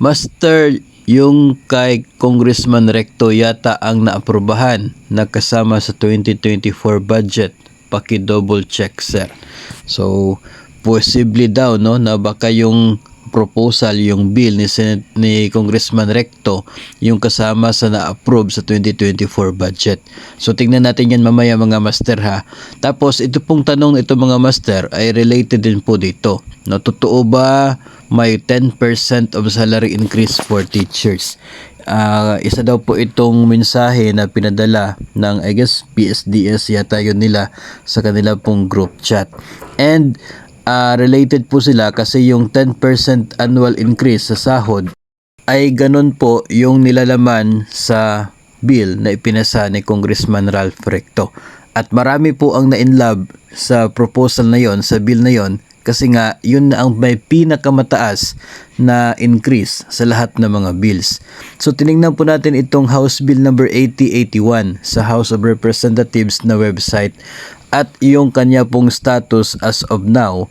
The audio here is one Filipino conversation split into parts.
Master, yung kay Congressman Recto yata ang naaprubahan na kasama sa 2024 budget. Paki-double check, sir. So, possibly daw no na baka yung proposal, yung bill ni Congressman Recto yung kasama sa na-approve sa 2024 budget. So tingnan natin yan mamaya mga master ha. Tapos ito pong tanong ito mga master ay related din po dito. No, totoo ba may 10% of salary increase for teachers? Isa daw po itong mensahe na pinadala ng I guess PSDS yata yun nila sa kanila pong group chat. And related po sila kasi yung 10% annual increase sa sahod ay ganun po yung nilalaman sa bill na ipinasa ni Congressman Ralph Recto. At marami po ang na-inlove sa proposal na yon, sa bill na yon, kasi nga yun na ang may pinakamataas na increase sa lahat ng mga bills. So tiningnan po natin itong House Bill number 8081 sa House of Representatives na website at yung kanya pong status as of now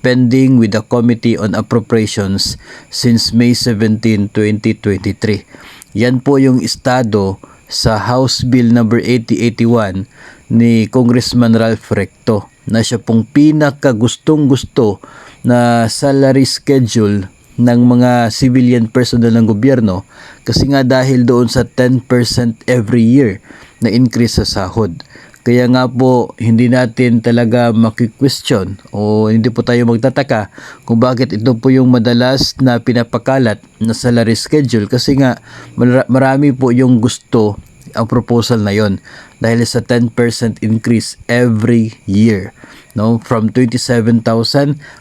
pending with the Committee on Appropriations since May 17, 2023. Yan po yung estado sa House Bill number 8081 ni Congressman Ralph Recto na siya pong pinakagustong-gusto na salary schedule ng mga civilian personnel ng gobyerno kasi nga dahil doon sa 10% every year na increase sa sahod. Kaya nga po hindi natin talaga maki-question o hindi po tayo magtataka kung bakit ito po yung madalas na pinapakalat na salary schedule kasi nga marami po yung gusto ang proposal na yon dahil sa 10% increase every year. No, from 27,000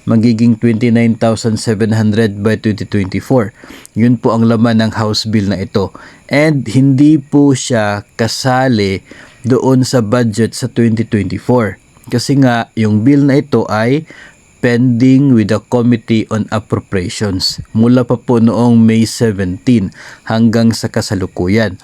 magiging 29,700 by 2024. Yun po ang laman ng House Bill na ito. And hindi po siya kasali doon sa budget sa 2024. Kasi nga yung bill na ito ay pending with the Committee on Appropriations mula pa po noong May 17 hanggang sa kasalukuyan.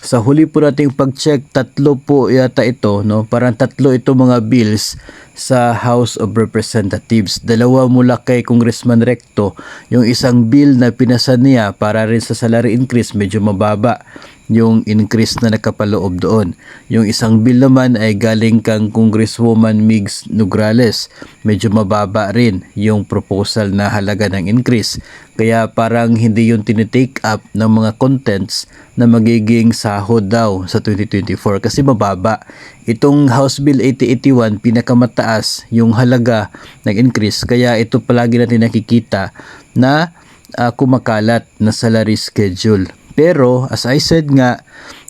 Sa huli po nating pag-check, tatlo po yata ito, no? Parang tatlo ito mga bills sa House of Representatives. Dalawa mula kay Congressman Recto, yung isang bill na pinasa niya para rin sa salary increase, medyo mababa yung increase na nakapaloob doon. Yung isang bill naman ay galing kang Congresswoman Migs Nograles. Medyo mababa rin yung proposal na halaga ng increase. Kaya parang hindi yung tinitake up ng mga contents na magiging sahod daw sa 2024 kasi mababa. Itong House Bill 8081 pinakamataas yung halaga ng increase. Kaya ito palagi natin nakikita na kumakalat na salary schedule. Pero as I said nga,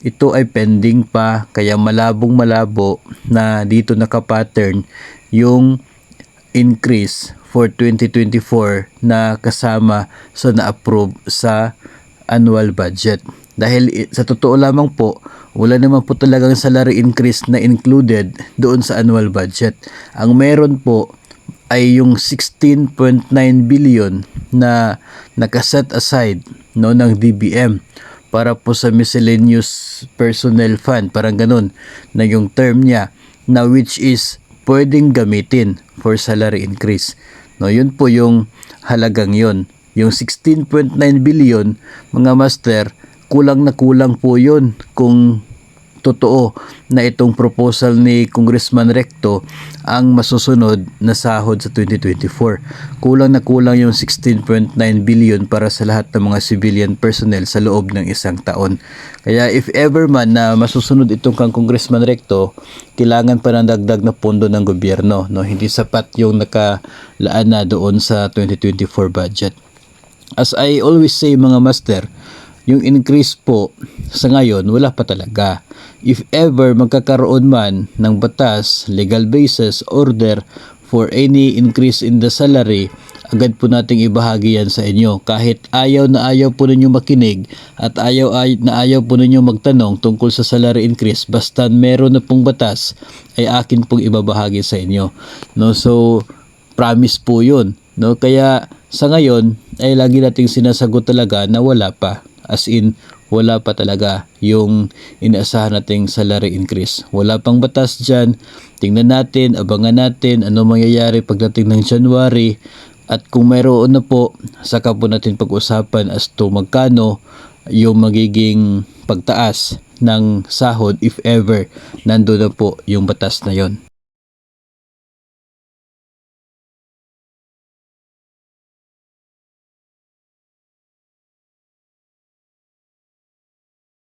ito ay pending pa kaya malabong-malabo na dito nakapattern yung increase for 2024 na kasama sa na-approve sa annual budget. Dahil sa totoo lamang po, wala naman po talagang salary increase na included doon sa annual budget. Ang meron po ay yung 16.9 billion na nakaset aside no ng DBM para po sa miscellaneous personnel fund, parang ganun na yung term niya, na which is pwedeng gamitin for salary increase. No, yun po yung halagang yun. Yung 16.9 billion mga master, kulang na kulang po yun kung totoo na itong proposal ni Congressman Recto ang masusunod na sahod sa 2024. Kulang na kulang yung 16.9 billion para sa lahat ng mga civilian personnel sa loob ng isang taon. Kaya if ever man na masusunod itong kang Congressman Recto, kailangan pa ng dagdag na pondo ng gobyerno. No? Hindi sapat yung nakalaan na doon sa 2024 budget. As I always say mga master, yung increase po sa ngayon wala pa talaga. If ever magkakaroon man ng batas, legal basis, order for any increase in the salary, agad po nating ibahagi yan sa inyo. Kahit ayaw na ayaw po ninyo makinig at ayaw na ayaw po ninyo magtanong tungkol sa salary increase, basta meron na pong batas ay akin pong ibabahagi sa inyo. No, so promise po yun. No, kaya sa ngayon ay lagi nating sinasagot talaga na wala pa. As in, wala pa talaga yung inaasahan nating salary increase. Wala pang batas dyan. Tingnan natin, abangan natin ano mangyayari pagdating ng January. At kung mayroon na po, saka po natin pag-usapan as to magkano yung magiging pagtaas ng sahod if ever nando na po yung batas na yon.